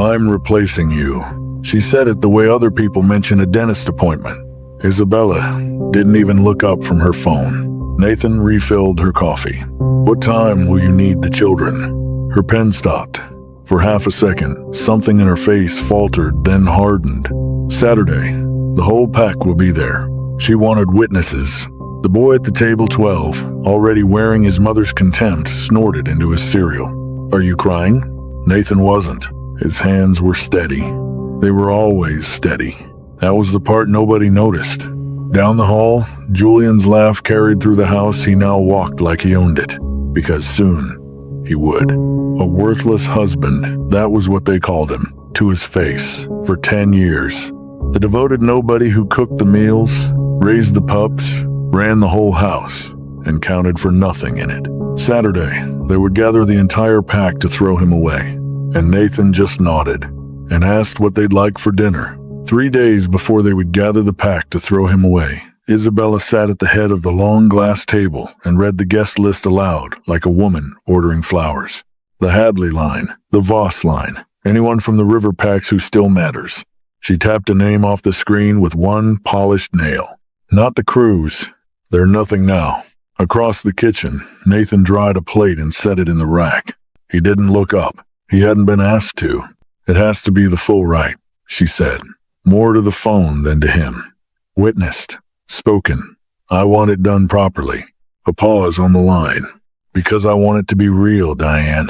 I'm replacing you. She said it the way other people mention a dentist appointment. Isabella didn't even look up from her phone. Nathan refilled her coffee. What time will you need the children? Her pen stopped. For half a second, something in her face faltered, then hardened. Saturday. The whole pack will be there. She wanted witnesses. The boy at the table 12, already wearing his mother's contempt, snorted into his cereal. Are you crying? Nathan wasn't. His hands were steady. They were always steady. That was the part nobody noticed. Down the hall, Julian's laugh carried through the house. He now walked like he owned it, because soon he would. A worthless husband, that was what they called him, to his face, for 10 years. The devoted nobody who cooked the meals, raised the pups, ran the whole house, and counted for nothing in it. Saturday, they would gather the entire pack to throw him away, and Nathan just nodded and asked what they'd like for dinner. 3 days before they would gather the pack to throw him away, Isabella sat at the head of the long glass table and read the guest list aloud like a woman ordering flowers. The Hadley line, the Voss line, anyone from the river packs who still matters. She tapped a name off the screen with one polished nail. Not the crews. They're nothing now. Across the kitchen, Nathan dried a plate and set it in the rack. He didn't look up. He hadn't been asked to. It has to be the full rite, she said. More to the phone than to him. Witnessed. Spoken. I want it done properly. A pause on the line. Because I want it to be real, Diane.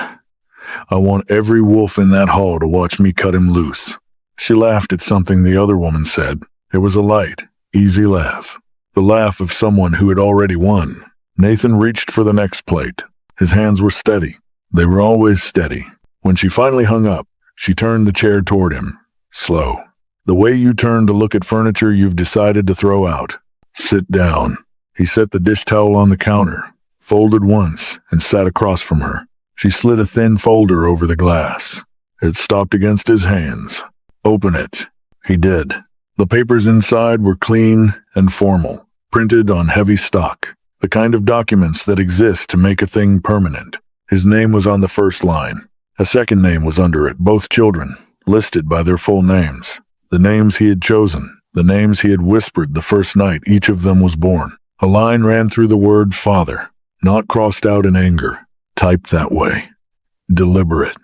I want every wolf in that hall to watch me cut him loose. She laughed at something the other woman said. It was a light, easy laugh. The laugh of someone who had already won. Nathan reached for the next plate. His hands were steady. They were always steady. When she finally hung up, she turned the chair toward him. Slow. The way you turn to look at furniture you've decided to throw out. Sit down. He set the dish towel on the counter, folded once, and sat across from her. She slid a thin folder over the glass. It stopped against his hands. Open it. He did. The papers inside were clean and formal, printed on heavy stock, the kind of documents that exist to make a thing permanent. His name was on the first line. A second name was under it, both children, listed by their full names. The names he had chosen, the names he had whispered the first night each of them was born. A line ran through the word father, not crossed out in anger, typed that way. Deliberate,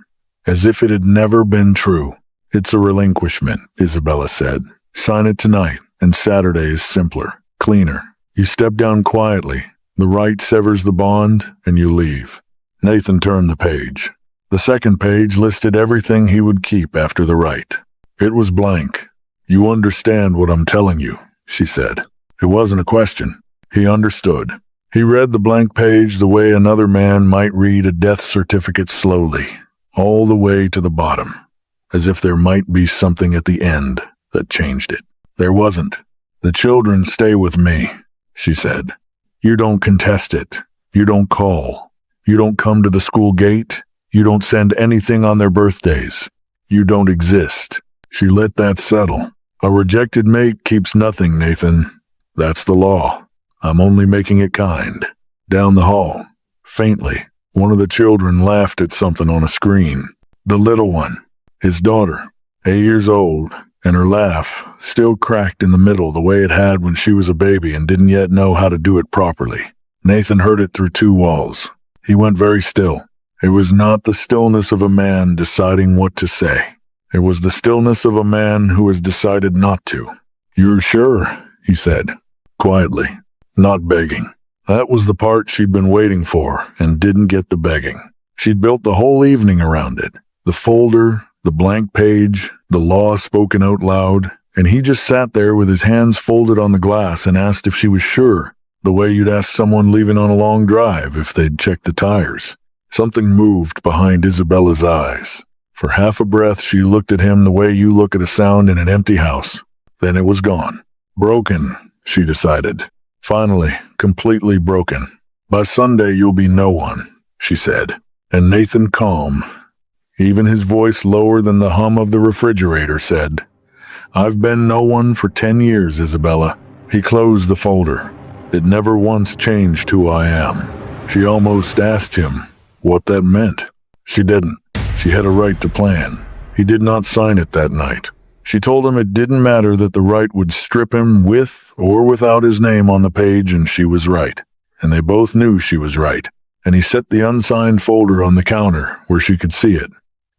as if it had never been true. It's a relinquishment, Isabella said. Sign it tonight, and Saturday is simpler, cleaner. You step down quietly, the rite severs the bond, and you leave. Nathan turned the page. The second page listed everything he would keep after the rite. It was blank. You understand what I'm telling you, she said. It wasn't a question. He understood. He read the blank page the way another man might read a death certificate slowly, all the way to the bottom, as if there might be something at the end that changed it. There wasn't. The children stay with me, she said. You don't contest it. You don't call. You don't come to the school gate. You don't send anything on their birthdays. You don't exist. She let that settle. A rejected mate keeps nothing, Nathan. That's the law. I'm only making it kind. Down the hall, faintly, one of the children laughed at something on a screen. The little one, his daughter, 8 years old, and her laugh still cracked in the middle the way it had when she was a baby and didn't yet know how to do it properly. Nathan heard it through 2 walls. He went very still. It was not the stillness of a man deciding what to say. It was the stillness of a man who has decided not to. You're sure, he said, quietly, not begging. That was the part she'd been waiting for and didn't get the begging. She'd built the whole evening around it. The folder, the blank page, the law spoken out loud, and he just sat there with his hands folded on the glass and asked if she was sure, the way you'd ask someone leaving on a long drive if they'd checked the tires. Something moved behind Isabella's eyes. For half a breath, she looked at him the way you look at a sound in an empty house. Then it was gone. Broken, she decided. Finally, completely broken. By Sunday, you'll be no one, she said. And Nathan, calm, even his voice lower than the hum of the refrigerator, said, I've been no one for 10 years, Isabella. He closed the folder. It never once changed who I am. She almost asked him what that meant. She didn't. She had a right to plan. He did not sign it that night. She told him it didn't matter that the rite would strip him with or without his name on the page, and she was right. And they both knew she was right. And he set the unsigned folder on the counter where she could see it,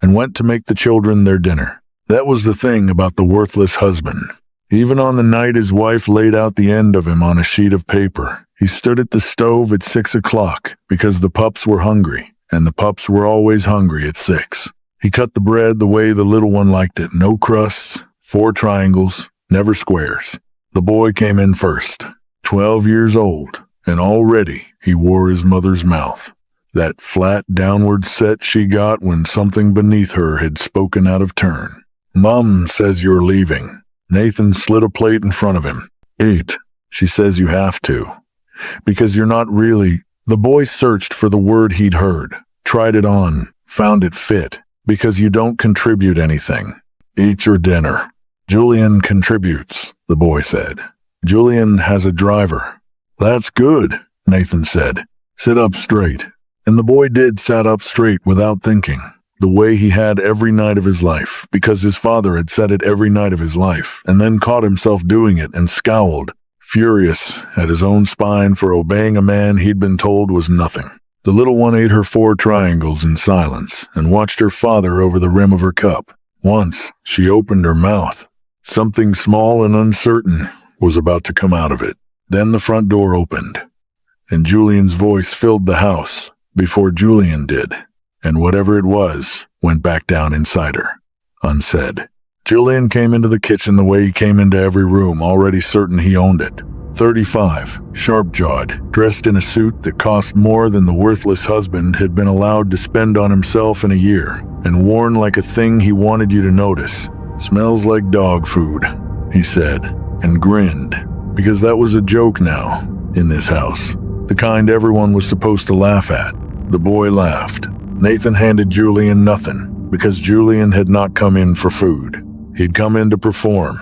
and went to make the children their dinner. That was the thing about the worthless husband. Even on the night his wife laid out the end of him on a sheet of paper, he stood at the stove at 6 o'clock because the pups were hungry, and the pups were always hungry at 6. He cut the bread the way the little one liked it. No crusts, 4 triangles, never squares. The boy came in first, 12 years old, and already he wore his mother's mouth. That flat downward set she got when something beneath her had spoken out of turn. "Mom says you're leaving." Nathan slid a plate in front of him. "Eat. She says you have to. Because you're not really—" The boy searched for the word he'd heard, tried it on, found it fit. "Because you don't contribute anything. Eat your dinner." "Julian contributes," the boy said. "Julian has a driver." "That's good," Nathan said. "Sit up straight." And the boy did sat up straight without thinking, the way he had every night of his life, because his father had said it every night of his life, and then caught himself doing it and scowled, furious at his own spine for obeying a man he'd been told was nothing. The little one ate her 4 triangles in silence and watched her father over the rim of her cup. Once, she opened her mouth. Something small and uncertain was about to come out of it. Then the front door opened, and Julian's voice filled the house before Julian did, and whatever it was went back down inside her, unsaid. Julian came into the kitchen the way he came into every room, already certain he owned it. 35, sharp-jawed, dressed in a suit that cost more than the worthless husband had been allowed to spend on himself in a year, and worn like a thing he wanted you to notice. "Smells like dog food," he said, and grinned, because that was a joke now, in this house. The kind everyone was supposed to laugh at. The boy laughed. Nathan handed Julian nothing, because Julian had not come in for food. He'd come in to perform.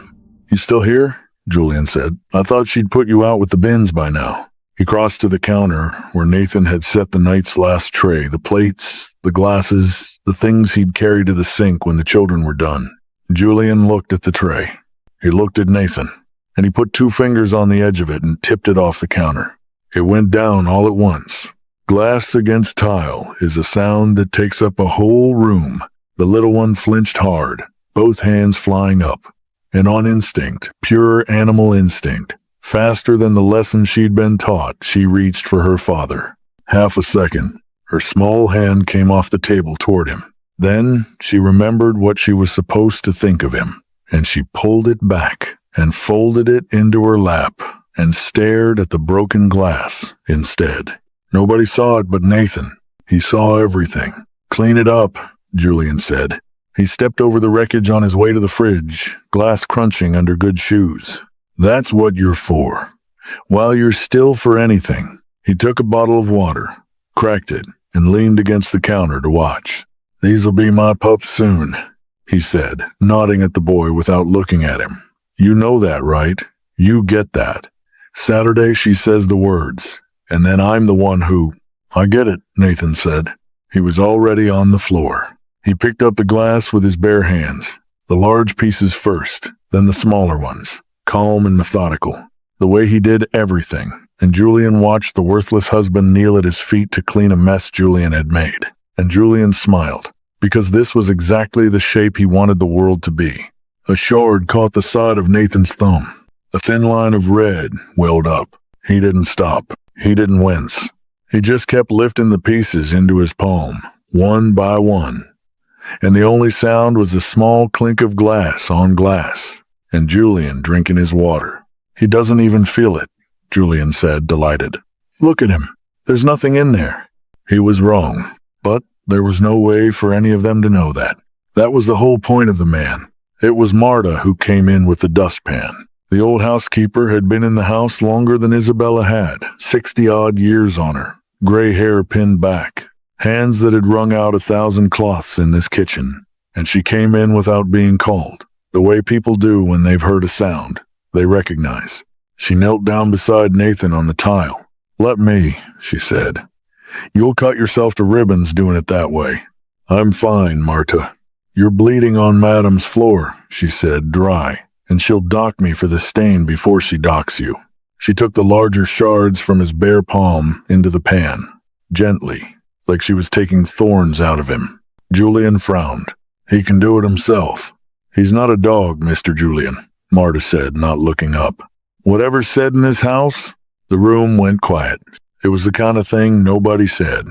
"You still here?" Julian said. "I thought she'd put you out with the bins by now." He crossed to the counter where Nathan had set the night's last tray, the plates, the glasses, the things he'd carry to the sink when the children were done. Julian looked at the tray. He looked at Nathan, and he put 2 fingers on the edge of it and tipped it off the counter. It went down all at once. Glass against tile is a sound that takes up a whole room. The little one flinched hard, both hands flying up. And on instinct, pure animal instinct, faster than the lesson she'd been taught, she reached for her father. Half a second, her small hand came off the table toward him. Then she remembered what she was supposed to think of him, and she pulled it back and folded it into her lap and stared at the broken glass instead. Nobody saw it but Nathan. He saw everything. "Clean it up," Julian said. He stepped over the wreckage on his way to the fridge, glass crunching under good shoes. "That's what you're for. While you're still for anything." He took a bottle of water, cracked it, and leaned against the counter to watch. "These'll be my pups soon," he said, nodding at the boy without looking at him. "You know that, right? You get that. Saturday she says the words, and then I'm the one who—" "I get it," Nathan said. He was already on the floor. He picked up the glass with his bare hands, the large pieces first, then the smaller ones, calm and methodical, the way he did everything, and Julian watched the worthless husband kneel at his feet to clean a mess Julian had made. And Julian smiled, because this was exactly the shape he wanted the world to be. A shard caught the side of Nathan's thumb. A thin line of red welled up. He didn't stop. He didn't wince. He just kept lifting the pieces into his palm, one by one. And the only sound was the small clink of glass on glass, and Julian drinking his water. "He doesn't even feel it," Julian said, delighted. "Look at him. There's nothing in there." He was wrong, but there was no way for any of them to know that. That was the whole point of the man. It was Marta who came in with the dustpan. The old housekeeper had been in the house longer than Isabella had, 60-odd years on her, gray hair pinned back, hands that had wrung out 1,000 cloths in this kitchen, and she came in without being called, the way people do when they've heard a sound they recognize. She knelt down beside Nathan on the tile. "Let me," she said. "You'll cut yourself to ribbons doing it that way." "I'm fine, Marta." "You're bleeding on Madam's floor," she said, dry, "and she'll dock me for the stain before she docks you." She took the larger shards from his bare palm into the pan, gently, like she was taking thorns out of him. Julian frowned. "He can do it himself." "He's not a dog, Mr. Julian," Marta said, not looking up. "Whatever's said in this house?" The room went quiet. It was the kind of thing nobody said.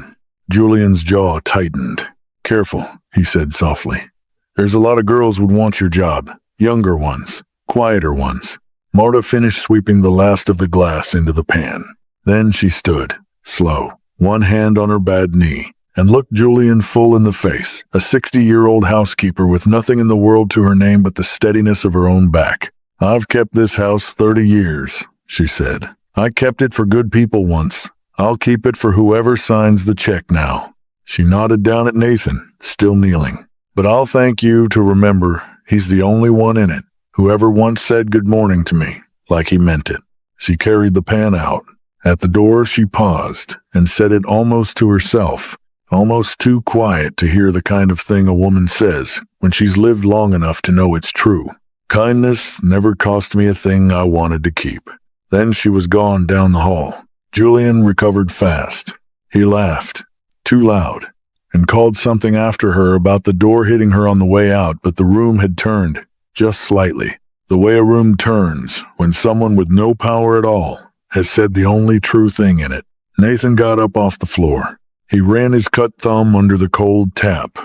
Julian's jaw tightened. "Careful," he said softly. "There's a lot of girls would want your job. Younger ones. Quieter ones." Marta finished sweeping the last of the glass into the pan. Then she stood, slow, one hand on her bad knee, and looked Julian full in the face, a 60-year-old housekeeper with nothing in the world to her name but the steadiness of her own back. "I've kept this house 30 years, she said. "I kept it for good people once. I'll keep it for whoever signs the check now." She nodded down at Nathan, still kneeling. "But I'll thank you to remember he's the only one in it. Whoever once said good morning to me, like he meant it." She carried the pan out. At the door she paused and said it almost to herself, almost too quiet to hear the kind of thing a woman says when she's lived long enough to know it's true. "Kindness never cost me a thing I wanted to keep." Then she was gone down the hall. Julian recovered fast. He laughed, too loud, and called something after her about the door hitting her on the way out, but the room had turned, just slightly, the way a room turns when someone with no power at all has said the only true thing in it. Nathan got up off the floor. He ran his cut thumb under the cold tap,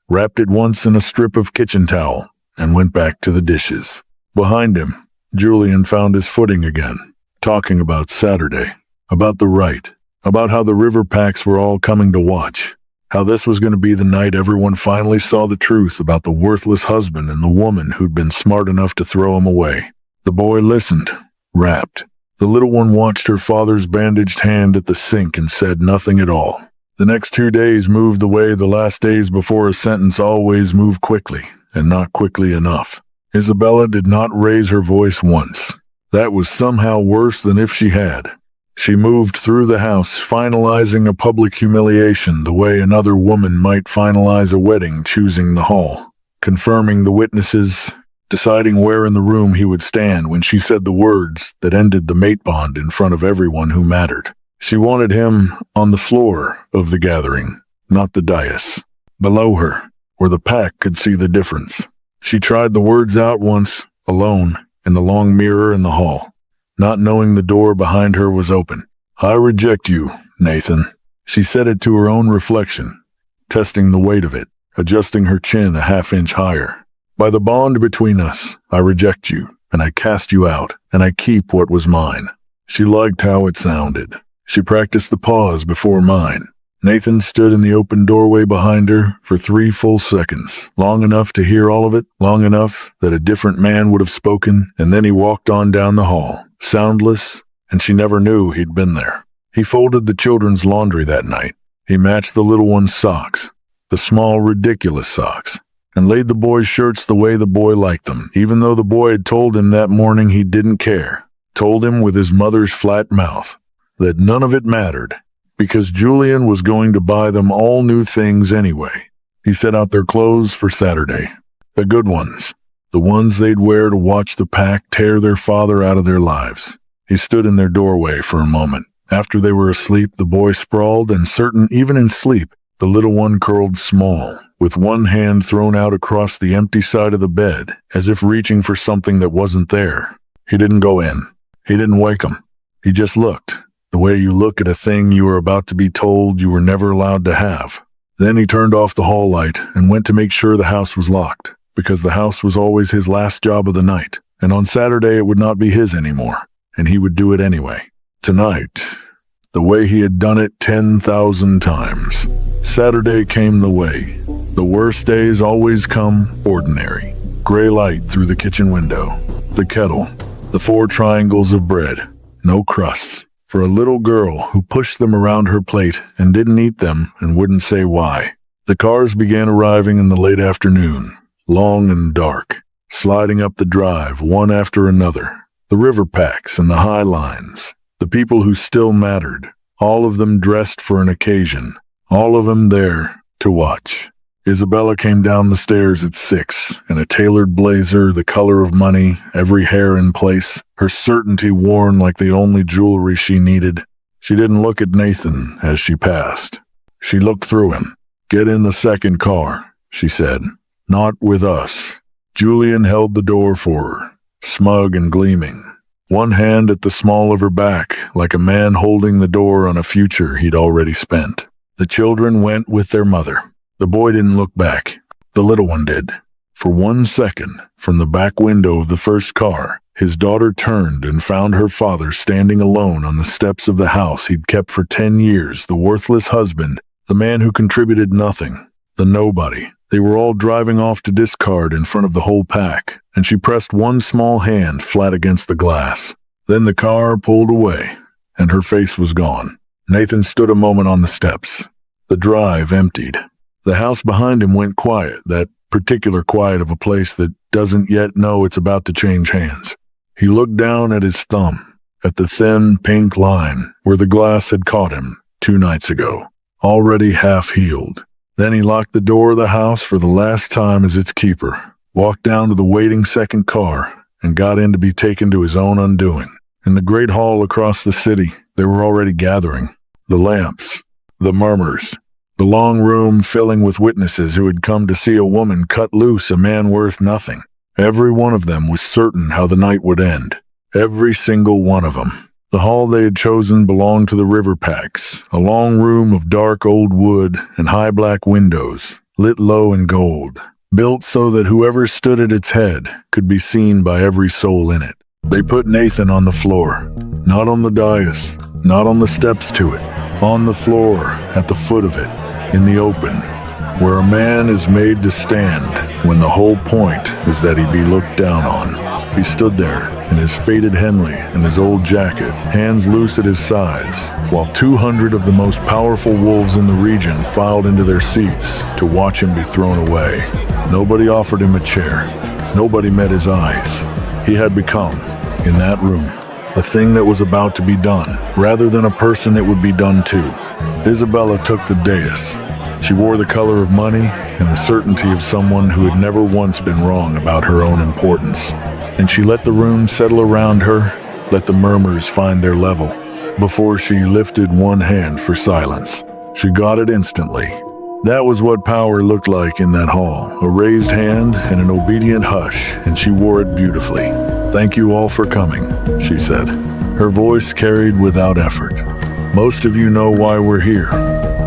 wrapped it once in a strip of kitchen towel, and went back to the dishes. Behind him, Julian found his footing again, talking about Saturday, about the rite, about how the river packs were all coming to watch, how this was going to be the night everyone finally saw the truth about the worthless husband and the woman who'd been smart enough to throw him away. The boy listened, rapt. The little one watched her father's bandaged hand at the sink and said nothing at all. The next 2 days moved the way the last days before a sentence always move quickly, and not quickly enough. Isabella did not raise her voice once. That was somehow worse than if she had. She moved through the house, finalizing a public humiliation the way another woman might finalize a wedding, choosing the hall, confirming the witnesses, deciding where in the room he would stand when she said the words that ended the mate bond in front of everyone who mattered. She wanted him on the floor of the gathering, not the dais, below her, where the pack could see the difference. She tried the words out once, alone, in the long mirror in the hall, not knowing the door behind her was open. "I reject you, Nathan." She said it to her own reflection, testing the weight of it, adjusting her chin a half-inch higher. "By the bond between us, I reject you, and I cast you out, and I keep what was mine." She liked how it sounded. She practiced the pause before mine. Nathan stood in the open doorway behind her for 3 full seconds, long enough to hear all of it, long enough that a different man would have spoken, and then he walked on down the hall, soundless, and she never knew he'd been there. He folded the children's laundry that night. He matched the little one's socks, the small, ridiculous socks, and laid the boy's shirts the way the boy liked them, even though the boy had told him that morning he didn't care, told him with his mother's flat mouth that none of it mattered, because Julian was going to buy them all new things anyway. He set out their clothes for Saturday, the good ones, the ones they'd wear to watch the pack tear their father out of their lives. He stood in their doorway for a moment. After they were asleep, the boy sprawled, and certain even in sleep, the little one curled small, with one hand thrown out across the empty side of the bed, as if reaching for something that wasn't there. He didn't go in. He didn't wake him. He just looked, the way you look at a thing you were about to be told you were never allowed to have. Then he turned off the hall light and went to make sure the house was locked, because the house was always his last job of the night, and on Saturday it would not be his anymore, and he would do it anyway. Tonight, the way he had done it 10,000 times. Saturday came the way. The worst days always come ordinary. Gray light through the kitchen window, the kettle, the 4 triangles of bread, no crusts. For a little girl who pushed them around her plate and didn't eat them and wouldn't say why. The cars began arriving in the late afternoon, long and dark, sliding up the drive one after another. The river packs and the high lines, the people who still mattered, all of them dressed for an occasion, all of them there to watch. Isabella came down the stairs at 6, in a tailored blazer, the color of money, every hair in place, her certainty worn like the only jewelry she needed. She didn't look at Nathan as she passed. She looked through him. "Get in the second car," she said. "Not with us." Julian held the door for her, smug and gleaming, one hand at the small of her back, like a man holding the door on a future he'd already spent. The children went with their mother. The boy didn't look back. The little one did. For 1 second, from the back window of the first car, his daughter turned and found her father standing alone on the steps of the house he'd kept for 10 years, the worthless husband, the man who contributed nothing, the nobody. They were all driving off to discard in front of the whole pack, and she pressed one small hand flat against the glass. Then the car pulled away, and her face was gone. Nathan stood a moment on the steps. The drive emptied. The house behind him went quiet, that particular quiet of a place that doesn't yet know it's about to change hands. He looked down at his thumb, at the thin, pink line where the glass had caught him 2 nights ago, already half healed. Then he locked the door of the house for the last time as its keeper, walked down to the waiting second car, and got in to be taken to his own undoing. In the great hall across the city, they were already gathering. The lamps, the murmurs, the long room filling with witnesses who had come to see a woman cut loose a man worth nothing. Every one of them was certain how the night would end. Every single one of them. The hall they had chosen belonged to the river packs, a long room of dark old wood and high black windows, lit low in gold, built so that whoever stood at its head could be seen by every soul in it. They put Nathan on the floor, not on the dais, not on the steps to it, on the floor, at the foot of it, in the open, where a man is made to stand when the whole point is that he be looked down on. He stood there in his faded Henley and his old jacket, hands loose at his sides, while 200 of the most powerful wolves in the region filed into their seats to watch him be thrown away. Nobody offered him a chair. Nobody met his eyes. He had become, in that room, a thing that was about to be done, rather than a person it would be done to. Isabella took the dais. She wore the color of money and the certainty of someone who had never once been wrong about her own importance. And she let the room settle around her, let the murmurs find their level, before she lifted one hand for silence. She got it instantly. That was what power looked like in that hall, a raised hand and an obedient hush, and she wore it beautifully. "Thank you all for coming," she said. Her voice carried without effort. "Most of you know why we're here.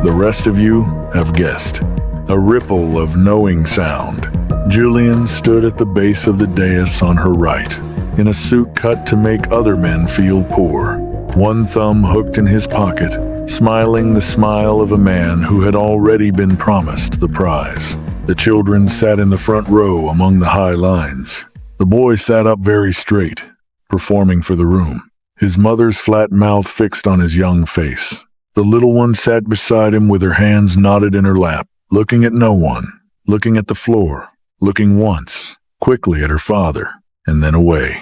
The rest of you have guessed." A ripple of knowing sound. Julian stood at the base of the dais on her right, in a suit cut to make other men feel poor, one thumb hooked in his pocket, smiling the smile of a man who had already been promised the prize. The children sat in the front row among the high lines. The boy sat up very straight, performing for the room, his mother's flat mouth fixed on his young face. The little one sat beside him with her hands knotted in her lap, looking at no one, looking at the floor, looking once, quickly at her father, and then away.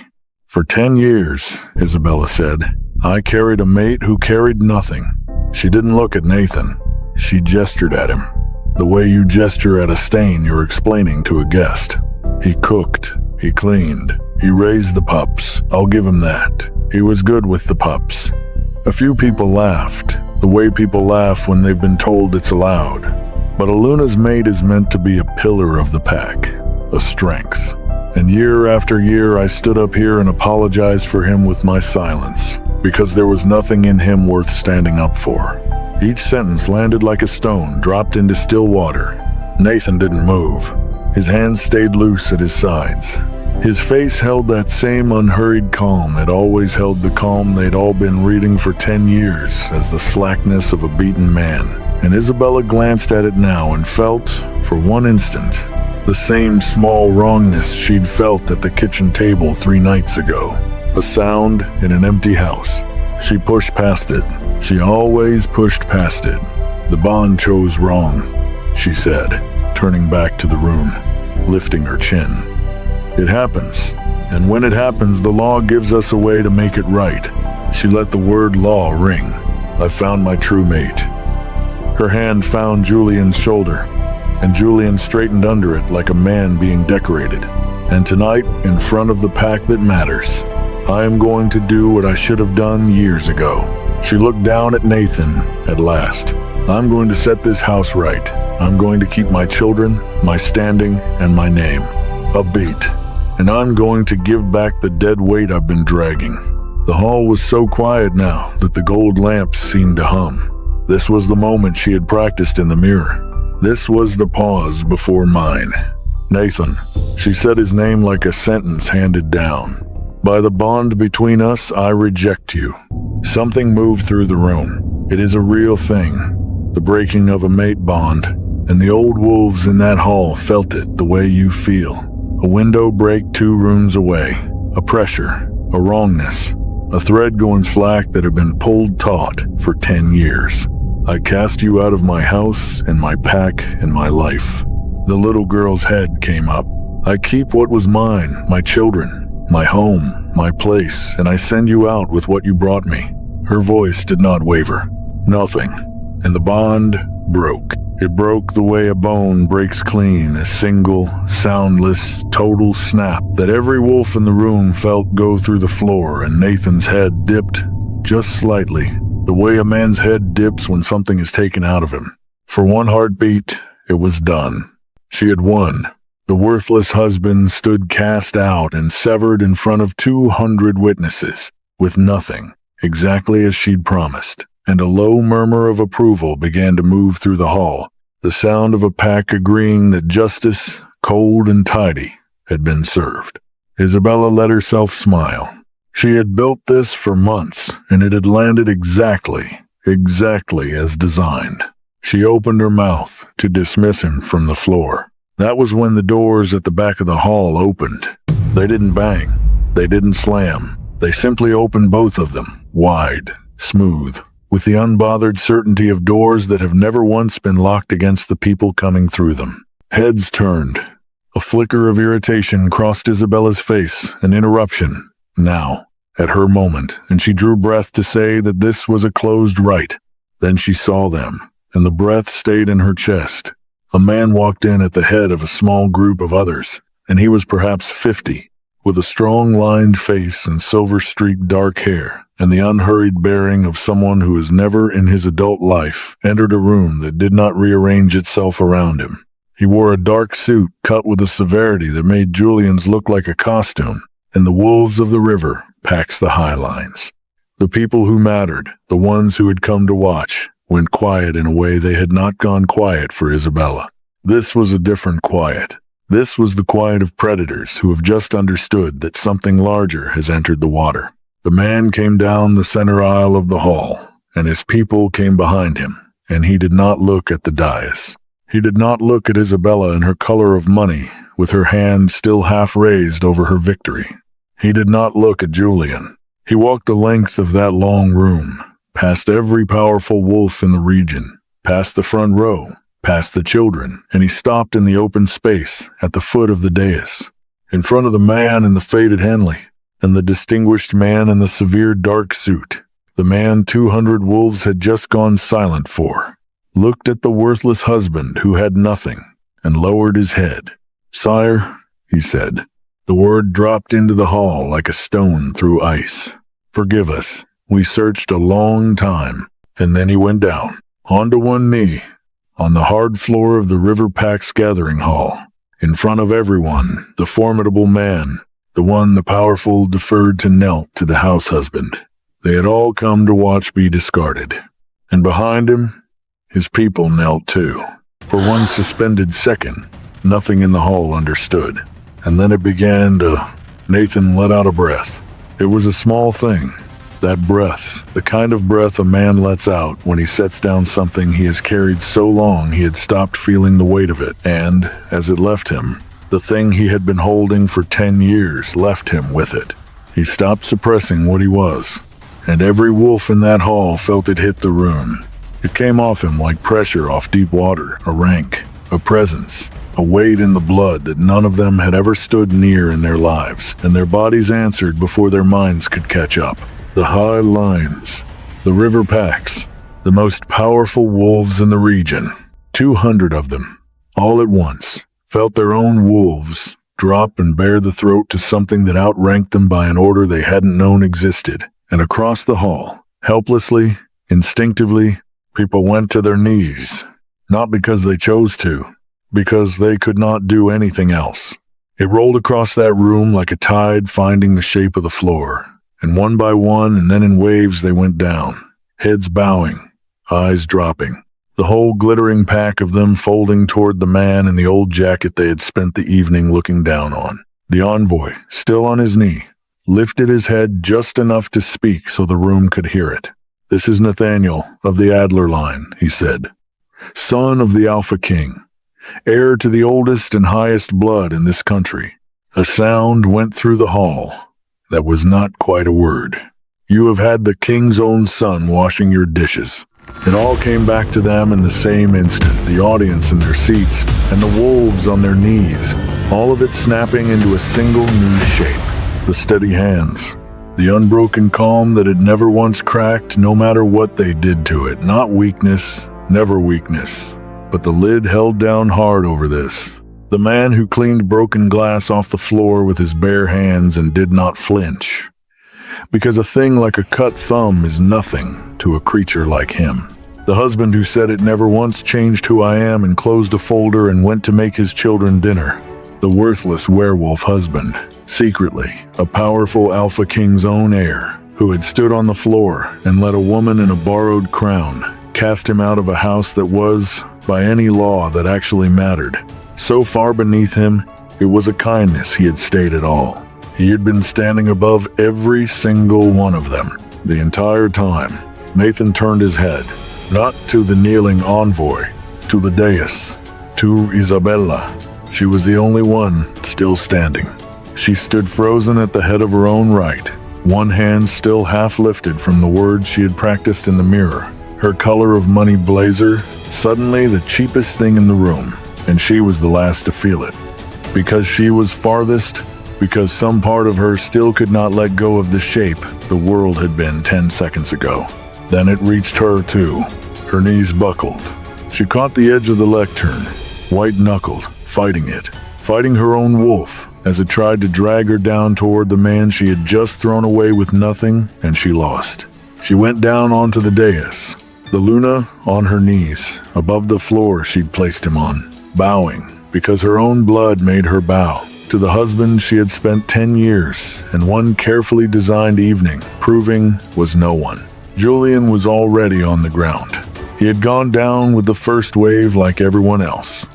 "For 10 years, Isabella said, I carried a mate who carried nothing." She didn't look at Nathan. She gestured at him, the way you gesture at a stain you're explaining to a guest. He cooked, he cleaned, he raised the pups. I'll give him that. He was good with the pups. A few people laughed, the way people laugh when they've been told it's allowed. But Aluna's mate is meant to be a pillar of the pack, a strength. And year after year I stood up here and apologized for him with my silence, because there was nothing in him worth standing up for. Each sentence landed like a stone dropped into still water. Nathan didn't move. His hands stayed loose at his sides. His face held that same unhurried calm it always held, the calm they'd all been reading for 10 years as the slackness of a beaten man. And Isabella glanced at it now and felt, for one instant, the same small wrongness she'd felt at the kitchen table 3 nights ago. A sound in an empty house. She pushed past it. She always pushed past it. The bond chose wrong, she said, turning back to the room, lifting her chin. It happens, and when it happens, the law gives us a way to make it right. She let the word law ring. I found my true mate. Her hand found Julian's shoulder. and Julian straightened under it like a man being decorated. And tonight, in front of the pack that matters, I am going to do what I should have done years ago. She looked down at Nathan at last. I'm going to set this house right. I'm going to keep my children, my standing, and my name. A beat. And I'm going to give back the dead weight I've been dragging. The hall was so quiet now that the gold lamps seemed to hum. This was the moment she had practiced in the mirror. This was the pause before mine. Nathan. She said his name like a sentence handed down. By the bond between us, I reject you. Something moved through the room. It is a real thing. The breaking of a mate bond. And the old wolves in that hall felt it the way you feel. A window break 2 rooms away. A pressure. A wrongness. A thread going slack that had been pulled taut for 10 years. I cast you out of my house and my pack and my life. The little girl's head came up. I keep what was mine, my children, my home, my place, and I send you out with what you brought me. Her voice did not waver. Nothing. And the bond broke. It broke the way a bone breaks clean, a single, soundless, total snap that every wolf in the room felt go through the floor, and Nathan's head dipped just slightly, the way a man's head dips when something is taken out of him. For one heartbeat, it was done. She had won. The worthless husband stood cast out and severed in front of 200 witnesses, with nothing, exactly as she'd promised. And a low murmur of approval began to move through the hall, the sound of a pack agreeing that justice, cold and tidy, had been served. Isabella let herself smile. She had built this for months, and it had landed exactly as designed. She opened her mouth to dismiss him from the floor. That was when the doors at the back of the hall opened. They didn't bang. They didn't slam. They simply opened both of them, wide, smooth, with the unbothered certainty of doors that have never once been locked against the people coming through them. Heads turned. A flicker of irritation crossed Isabella's face, an interruption, now, at her moment, and she drew breath to say that this was a closed rite. Then she saw them, and the breath stayed in her chest. A man walked in at the head of a small group of others, and he was perhaps 50, with a strong-lined face and silver-streaked dark hair, and the unhurried bearing of someone who has never in his adult life entered a room that did not rearrange itself around him. He wore a dark suit cut with a severity that made Julian's look like a costume, and the wolves of the river packs the high lines. The people who mattered, the ones who had come to watch, went quiet in a way they had not gone quiet for Isabella. This was a different quiet. This was the quiet of predators who have just understood that something larger has entered the water. The man came down the center aisle of the hall, and his people came behind him, and he did not look at the dais. He did not look at Isabella in her color of money, with her hand still half raised over her victory. He did not look at Julian. He walked the length of that long room, past every powerful wolf in the region, past the front row, past the children, and he stopped in the open space at the foot of the dais, in front of the man in the faded Henley, and the distinguished man in the severe dark suit, the man 200 wolves had just gone silent for, looked at the worthless husband who had nothing, and lowered his head. "Sire," he said. The word dropped into the hall like a stone through ice. "Forgive us. We searched a long time." And then he went down, onto one knee, on the hard floor of the River Pack's gathering hall, in front of everyone, the formidable man, the one the powerful deferred to Knelt to the house husband. They had all come to watch be discarded. And behind him, his people knelt too. For one suspended second, nothing in the hall understood. And then it began to... Nathan let out a breath. It was a small thing. That breath, the kind of breath a man lets out when he sets down something he has carried so long he had stopped feeling the weight of it. And, as it left him, the thing he had been holding for 10 years left him with it. He stopped suppressing what he was, and every wolf in that hall felt it hit the room. It came off him like pressure off deep water, a rank, a presence, a weight in the blood that none of them had ever stood near in their lives, and their bodies answered before their minds could catch up. The high lines, the river packs, the most powerful wolves in the region, 200 of them, all at once, felt their own wolves drop and bare the throat to something that outranked them by an order they hadn't known existed. And across the hall, helplessly, instinctively, people went to their knees, not because they chose to, because they could not do anything else. It rolled across that room like a tide finding the shape of the floor, and one by one and then in waves they went down, heads bowing, eyes dropping, the whole glittering pack of them folding toward the man in the old jacket they had spent the evening looking down on. The envoy, still on his knee, lifted his head just enough to speak so the room could hear it. "This is Nathaniel of the Adler line," he said, "son of the Alpha King, heir to the oldest and highest blood in this country." A sound went through the hall that was not quite a word. "You have had the king's own son washing your dishes." It all came back to them in the same instant, the audience in their seats and the wolves on their knees, all of it snapping into a single new shape. The steady hands, the unbroken calm that had never once cracked no matter what they did to it. Not weakness, never weakness, but the lid held down hard over this. The man who cleaned broken glass off the floor with his bare hands and did not flinch. Because a thing like a cut thumb is nothing to a creature like him. The husband who said it never once changed who I am and closed a folder and went to make his children dinner. The worthless werewolf husband, secretly a powerful Alpha King's own heir, who had stood on the floor and let a woman in a borrowed crown cast him out of a house that was, by any law that actually mattered, so far beneath him, it was a kindness he had stayed at all. He had been standing above every single one of them, the entire time. Nathan turned his head, not to the kneeling envoy, to the dais, to Isabella. She was the only one still standing. She stood frozen at the head of her own rite, one hand still half lifted from the words she had practiced in the mirror. Her color of money blazer, suddenly the cheapest thing in the room, and she was the last to feel it. Because she was farthest, because some part of her still could not let go of the shape the world had been 10 seconds ago. Then it reached her too. Her knees buckled. She caught the edge of the lectern, white-knuckled, fighting it, fighting her own wolf as it tried to drag her down toward the man she had just thrown away with nothing, and she lost. She went down onto the dais, the Luna on her knees, above the floor she'd placed him on, bowing, because her own blood made her bow, to the husband she had spent 10 years and one carefully designed evening proving was no one. Julian was already on the ground. He had gone down with the first wave like everyone else.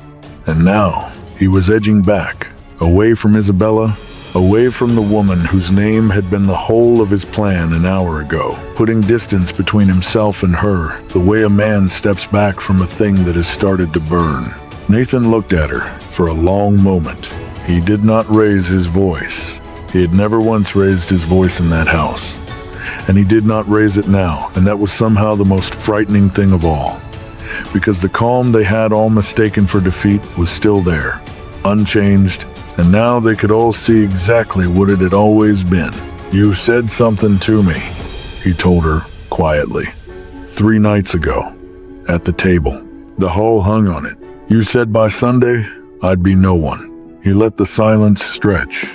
And now he was edging back, away from Isabella, away from the woman whose name had been the whole of his plan an hour ago, putting distance between himself and her, the way a man steps back from a thing that has started to burn. Nathan looked at her for a long moment. He did not raise his voice. He had never once raised his voice in that house. And he did not raise it now, and that was somehow the most frightening thing of all. Because the calm they had all mistaken for defeat was still there, unchanged, and now they could all see exactly what it had always been. "You said something to me," he told her quietly. 3 nights ago, at the table. The hall hung on it. "You said by Sunday, I'd be no one." He let the silence stretch.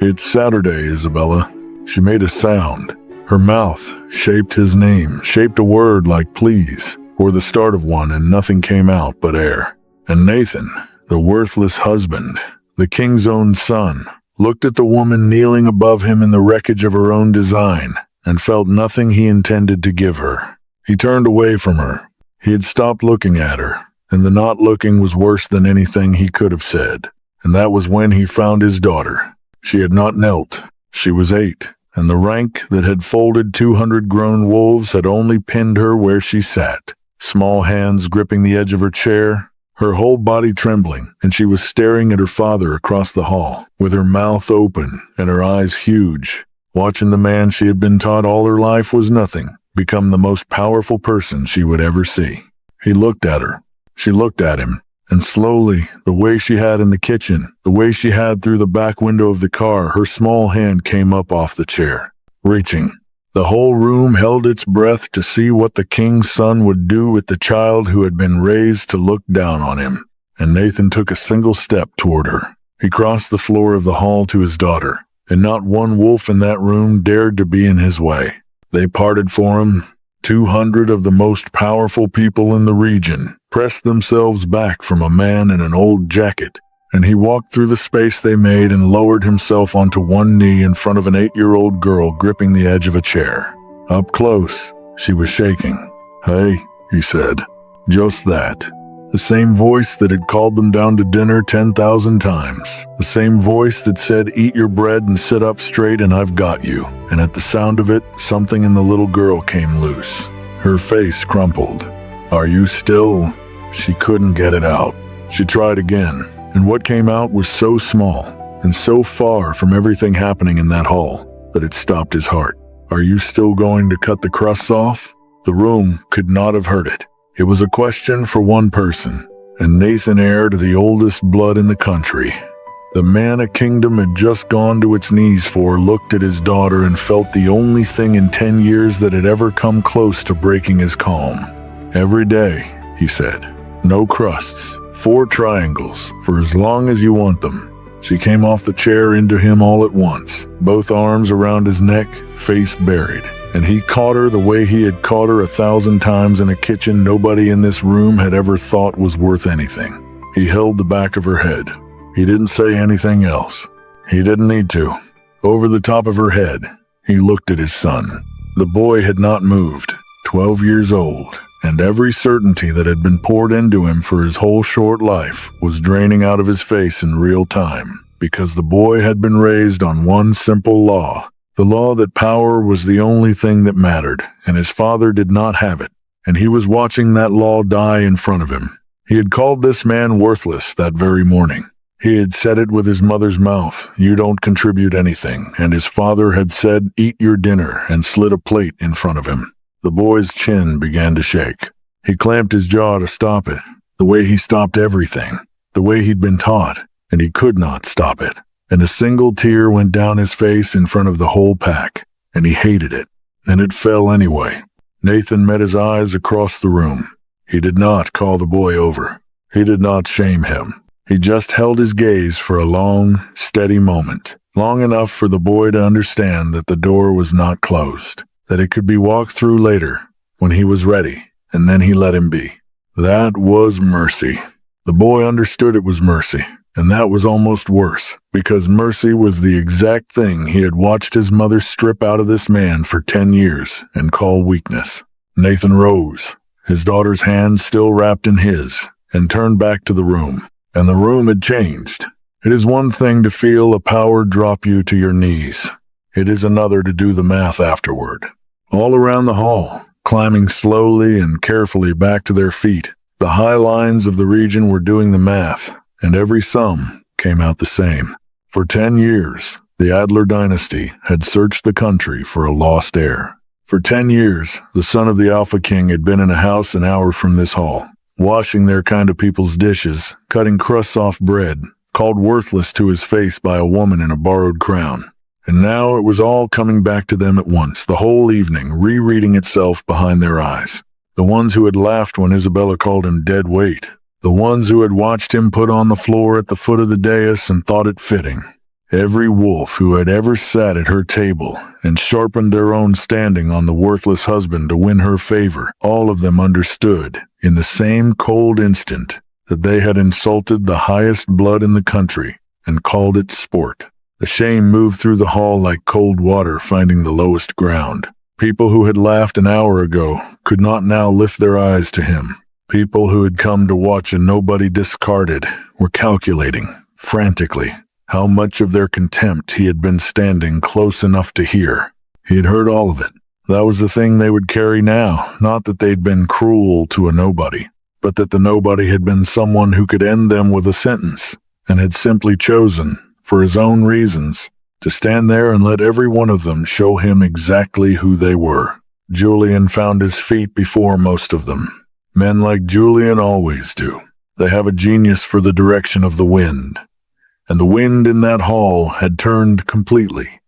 "It's Saturday, Isabella." She made a sound. Her mouth shaped his name, shaped a word like please, or the start of one, and nothing came out but air. And Nathan, the worthless husband, the king's own son, looked at the woman kneeling above him in the wreckage of her own design, and felt nothing he intended to give her. He turned away from her. He had stopped looking at her, and the not looking was worse than anything he could have said. And that was when he found his daughter. She had not knelt. She was 8, and the rank that had folded 200 grown wolves had only pinned her where she sat, small hands gripping the edge of her chair, her whole body trembling, and she was staring at her father across the hall, with her mouth open and her eyes huge, watching the man she had been taught all her life was nothing become the most powerful person she would ever see. He looked at her. She looked at him. And slowly, the way she had in the kitchen, the way she had through the back window of the car, her small hand came up off the chair, reaching. The whole room held its breath to see what the king's son would do with the child who had been raised to look down on him. and Nathan took a single step toward her. He crossed the floor of the hall to his daughter, and not one wolf in that room dared to be in his way. They parted for him. 200 of the most powerful people in the region pressed themselves back from a man in an old jacket, and he walked through the space they made and lowered himself onto one knee in front of an 8-year-old girl gripping the edge of a chair. Up close, she was shaking. "Hey," he said. Just that. The same voice that had called them down to dinner 10,000 times. The same voice that said, "Eat your bread and sit up straight and I've got you." And at the sound of it, something in the little girl came loose. Her face crumpled. "Are you still?" She couldn't get it out. She tried again, and what came out was so small and so far from everything happening in that hall that it stopped his heart. "Are you still going to cut the crusts off?" The room could not have heard it. It was a question for one person, and Nathan, heir to the oldest blood in the country, the man a kingdom had just gone to its knees for, looked at his daughter and felt the only thing in 10 years that had ever come close to breaking his calm. "Every day," he said. "No crusts. 4 triangles, for as long as you want them." She came off the chair into him all at once, both arms around his neck, face buried. And he caught her the way he had caught her 1,000 times in a kitchen nobody in this room had ever thought was worth anything. He held the back of her head. He didn't say anything else. He didn't need to. Over the top of her head, he looked at his son. The boy had not moved, 12 years old, and every certainty that had been poured into him for his whole short life was draining out of his face in real time, because the boy had been raised on one simple law. The law that power was the only thing that mattered, and his father did not have it, and he was watching that law die in front of him. He had called this man worthless that very morning. He had said it with his mother's mouth, "You don't contribute anything," and his father had said, "Eat your dinner," and slid a plate in front of him. The boy's chin began to shake. He clamped his jaw to stop it, the way he stopped everything, the way he'd been taught, and he could not stop it. And a single tear went down his face in front of the whole pack, and he hated it, and it fell anyway. Nathan met his eyes across the room. He did not call the boy over. He did not shame him. He just held his gaze for a long, steady moment, long enough for the boy to understand that the door was not closed, that it could be walked through later, when he was ready, and then he let him be. That was mercy. The boy understood it was mercy. And that was almost worse, because mercy was the exact thing he had watched his mother strip out of this man for 10 years and call weakness. Nathan rose, his daughter's hand still wrapped in his, and turned back to the room. And the room had changed. It is one thing to feel a power drop you to your knees. It is another to do the math afterward. All around the hall, climbing slowly and carefully back to their feet, the high lines of the region were doing the math. And every sum came out the same. For 10 years, the Adler Dynasty had searched the country for a lost heir. For 10 years, the son of the Alpha King had been in a house an hour from this hall, washing their kind of people's dishes, cutting crusts off bread, called worthless to his face by a woman in a borrowed crown. And now it was all coming back to them at once, the whole evening, rereading itself behind their eyes. The ones who had laughed when Isabella called him dead weight. The ones who had watched him put on the floor at the foot of the dais and thought it fitting. Every wolf who had ever sat at her table and sharpened their own standing on the worthless husband to win her favor, all of them understood, in the same cold instant, that they had insulted the highest blood in the country and called it sport. The shame moved through the hall like cold water finding the lowest ground. People who had laughed an hour ago could not now lift their eyes to him. People who had come to watch a nobody discarded were calculating, frantically, how much of their contempt he had been standing close enough to hear. He had heard all of it. That was the thing they would carry now, not that they'd been cruel to a nobody, but that the nobody had been someone who could end them with a sentence, and had simply chosen, for his own reasons, to stand there and let every one of them show him exactly who they were. Julian found his feet before most of them. Men like Julian always do. They have a genius for the direction of the wind. And the wind in that hall had turned completely.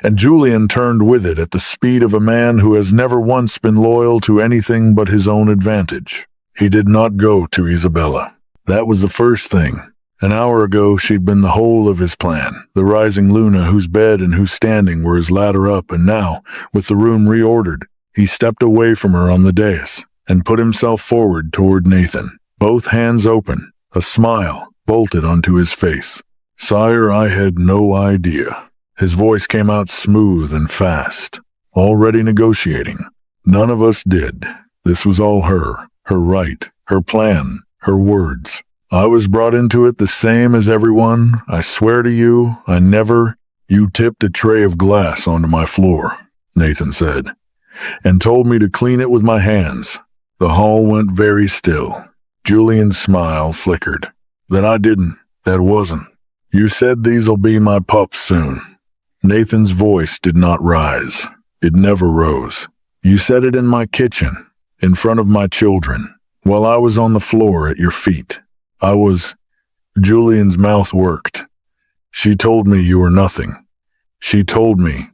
And Julian turned with it at the speed of a man who has never once been loyal to anything but his own advantage. He did not go to Isabella. That was the first thing. An hour ago, she'd been the whole of his plan, the rising Luna whose bed and whose standing were his ladder up, and now, with the room reordered, he stepped away from her on the dais and put himself forward toward Nathan, both hands open, a smile bolted onto his face. "Sire, I had no idea." His voice came out smooth and fast. "Already negotiating. None of us did. This was all her rite, her plan, her words. I was brought into it the same as everyone. I swear to you, I never—" "You tipped a tray of glass onto my floor," Nathan said, "and told me to clean it with my hands." The hall went very still. Julian's smile flickered. "Then I didn't. That wasn't. You said these'll be my pups soon." Nathan's voice did not rise. It never rose. "You said it in my kitchen, in front of my children, while I was on the floor at your feet. I was—" Julian's mouth worked. "She told me you were nothing. She told me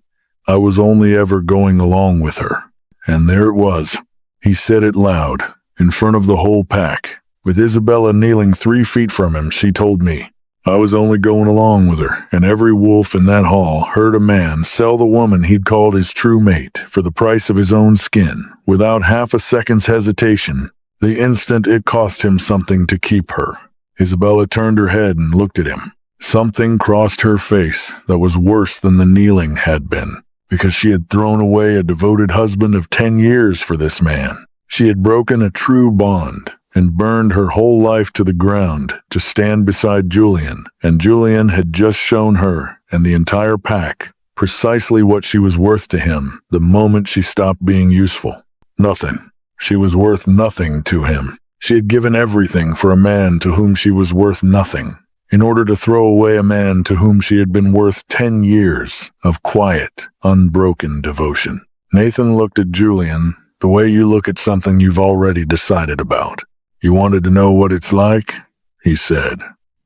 I was only ever going along with her. And there it was." He said it loud, in front of the whole pack. With Isabella kneeling 3 feet from him, she told me I was only going along with her, and every wolf in that hall heard a man sell the woman he'd called his true mate for the price of his own skin, without half a second's hesitation, the instant it cost him something to keep her. Isabella turned her head and looked at him. Something crossed her face that was worse than the kneeling had been, because she had thrown away a devoted husband of 10 years for this man. She had broken a true bond and burned her whole life to the ground to stand beside Julian, and Julian had just shown her and the entire pack precisely what she was worth to him the moment she stopped being useful. Nothing. She was worth nothing to him. She had given everything for a man to whom she was worth nothing, in order to throw away a man to whom she had been worth 10 years of quiet, unbroken devotion. Nathan looked at Julian the way you look at something you've already decided about. "You wanted to know what it's like?" he said.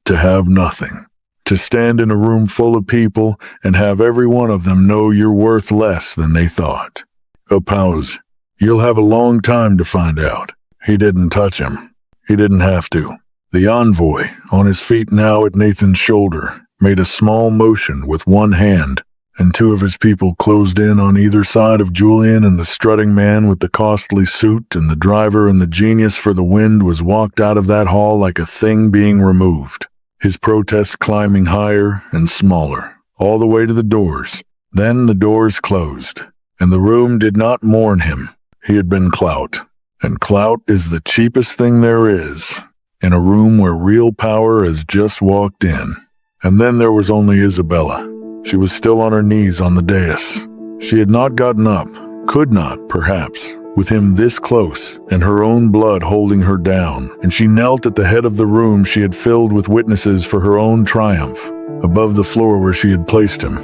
"To have nothing. To stand in a room full of people and have every one of them know you're worth less than they thought. A pause. You'll have a long time to find out." He didn't touch him. He didn't have to. The envoy, on his feet now at Nathan's shoulder, made a small motion with one hand, and 2 of his people closed in on either side of Julian, and the strutting man with the costly suit and the driver and the genius for the wind was walked out of that hall like a thing being removed, his protests climbing higher and smaller, all the way to the doors. Then the doors closed, and the room did not mourn him. He had been clout, and clout is the cheapest thing there is, in a room where real power has just walked in. And then there was only Isabella. She was still on her knees on the dais. She had not gotten up, could not, perhaps, with him this close, and her own blood holding her down, and she knelt at the head of the room she had filled with witnesses for her own triumph, above the floor where she had placed him,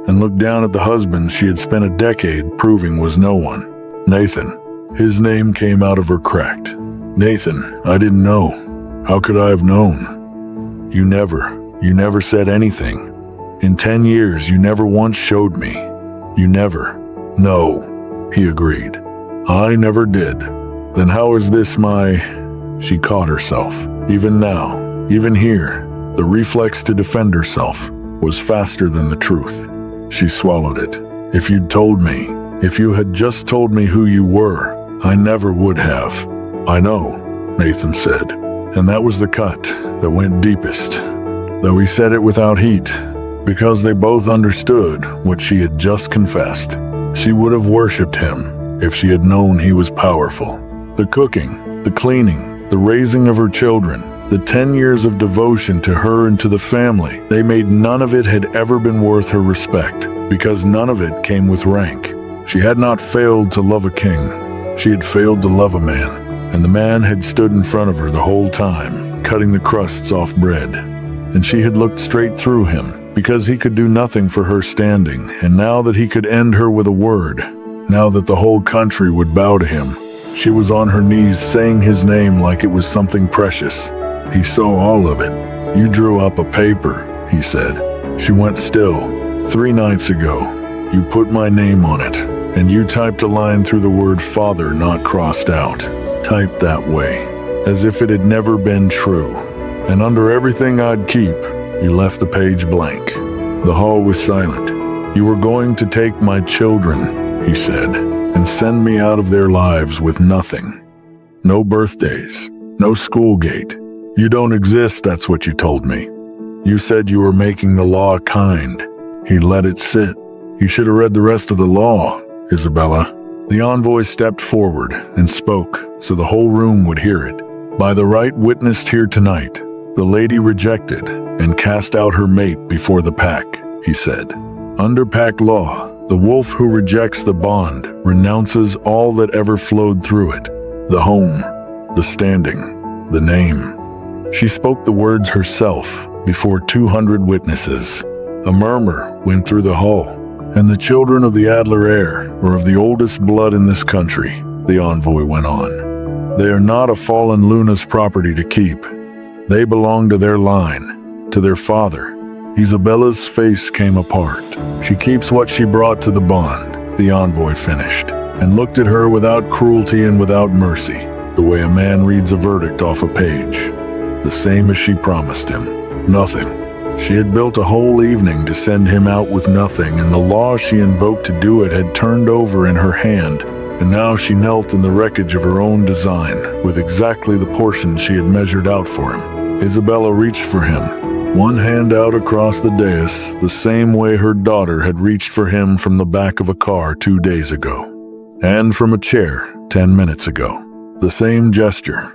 and looked down at the husband she had spent a decade proving was no one. Nathan. His name came out of her cracked. "Nathan, I didn't know. How could I have known? You never said anything. In 10 years, you never once showed me. You never." "No," he agreed. "I never did." "Then how is this my—" She caught herself. Even now, even here, the reflex to defend herself was faster than the truth. She swallowed it. "If you'd told me, if you had just told me who you were, I never would have." "I know," Nathan said, and that was the cut that went deepest, though he said it without heat, because they both understood what she had just confessed. She would have worshipped him if she had known he was powerful. The cooking, the cleaning, the raising of her children, the 10 years of devotion to her and to the family, they made none of it had ever been worth her respect, because none of it came with rank. She had not failed to love a king. She had failed to love a man, and the man had stood in front of her the whole time, cutting the crusts off bread, and she had looked straight through him, because he could do nothing for her standing, and now that he could end her with a word, now that the whole country would bow to him, she was on her knees saying his name like it was something precious. He saw all of it. "You drew up a paper," he said. She went still. "3 nights ago, you put my name on it, and you typed a line through the word father not crossed out. Typed that way. as if it had never been true. And under everything I'd keep, you left the page blank. The hall was silent. You were going to take my children, he said, and send me out of their lives with nothing. No birthdays, no school gate. You don't exist, that's what you told me. You said you were making the law kind. He let it sit. You should have read the rest of the law, Isabella. The envoy stepped forward and spoke so the whole room would hear it. By the right witnessed here tonight, the lady rejected and cast out her mate before the pack, he said. Under pack law, the wolf who rejects the bond renounces all that ever flowed through it. The home, the standing, the name. She spoke the words herself before 200 witnesses. A murmur went through the hall. And the children of the Adler heir are of the oldest blood in this country, the envoy went on. They are not a fallen Luna's property to keep. They belong to their line, to their father. Isabella's face came apart. She keeps what she brought to the bond, the envoy finished, and looked at her without cruelty and without mercy, the way a man reads a verdict off a page. The same as she promised him. Nothing. She had built a whole evening to send him out with nothing, and the law she invoked to do it had turned over in her hand, and now she knelt in the wreckage of her own design, with exactly the portion she had measured out for him. Isabella reached for him, one hand out across the dais, the same way her daughter had reached for him from the back of a car 2 days ago, and from a chair 10 minutes ago. The same gesture,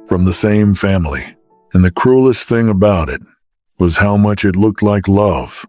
from the same family, and the cruelest thing about it was how much it looked like love,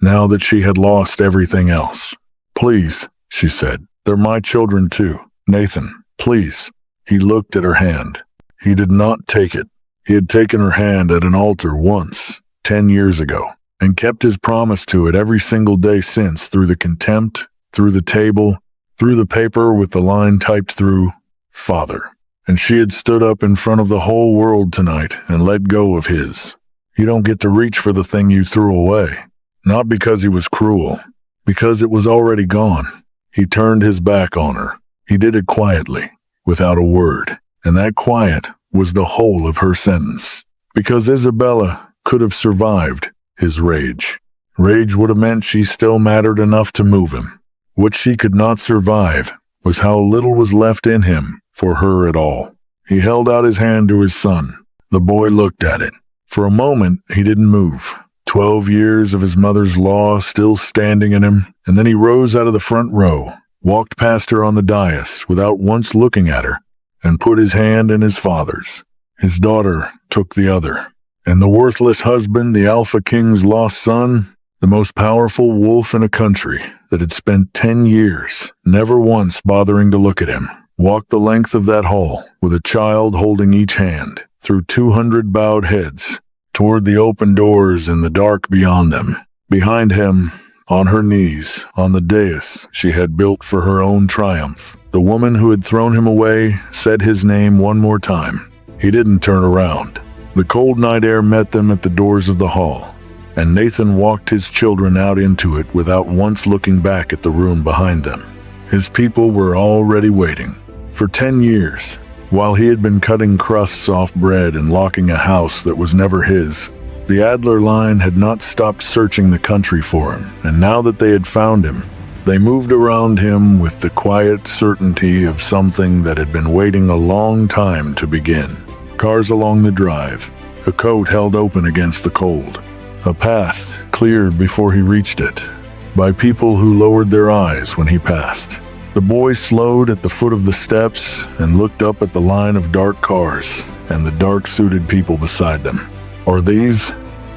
now that she had lost everything else. Please, she said, they're my children too. Nathan, please. He looked at her hand. He did not take it. He had taken her hand at an altar once, 10 years ago, and kept his promise to it every single day since, through the contempt, through the table, through the paper with the line typed through, Father. And she had stood up in front of the whole world tonight and let go of his. You don't get to reach for the thing you threw away. Not because he was cruel, because it was already gone. He turned his back on her. He did it quietly, without a word. And that quiet was the whole of her sentence. Because Isabella could have survived his rage. Rage would have meant she still mattered enough to move him. What she could not survive was how little was left in him for her at all. He held out his hand to his son. The boy looked at it. For a moment, he didn't move. 12 years of his mother's law still standing in him, and then he rose out of the front row, walked past her on the dais without once looking at her, and put his hand in his father's. His daughter took the other. And the worthless husband, the Alpha King's lost son, the most powerful wolf in a country that had spent 10 years, never once bothering to look at him, walked the length of that hall with a child holding each hand, through 200 bowed heads, toward the open doors in the dark beyond them. Behind him, on her knees, on the dais she had built for her own triumph, the woman who had thrown him away said his name one more time. He didn't turn around. The cold night air met them at the doors of the hall, and Nathan walked his children out into it without once looking back at the room behind them. His people were already waiting. For 10 years, while he had been cutting crusts off bread and locking a house that was never his, the Adler line had not stopped searching the country for him, and now that they had found him, they moved around him with the quiet certainty of something that had been waiting a long time to begin. Cars along the drive, a coat held open against the cold, a path cleared before he reached it, by people who lowered their eyes when he passed. The boy slowed at the foot of the steps and looked up at the line of dark cars and the dark-suited people beside them. Are these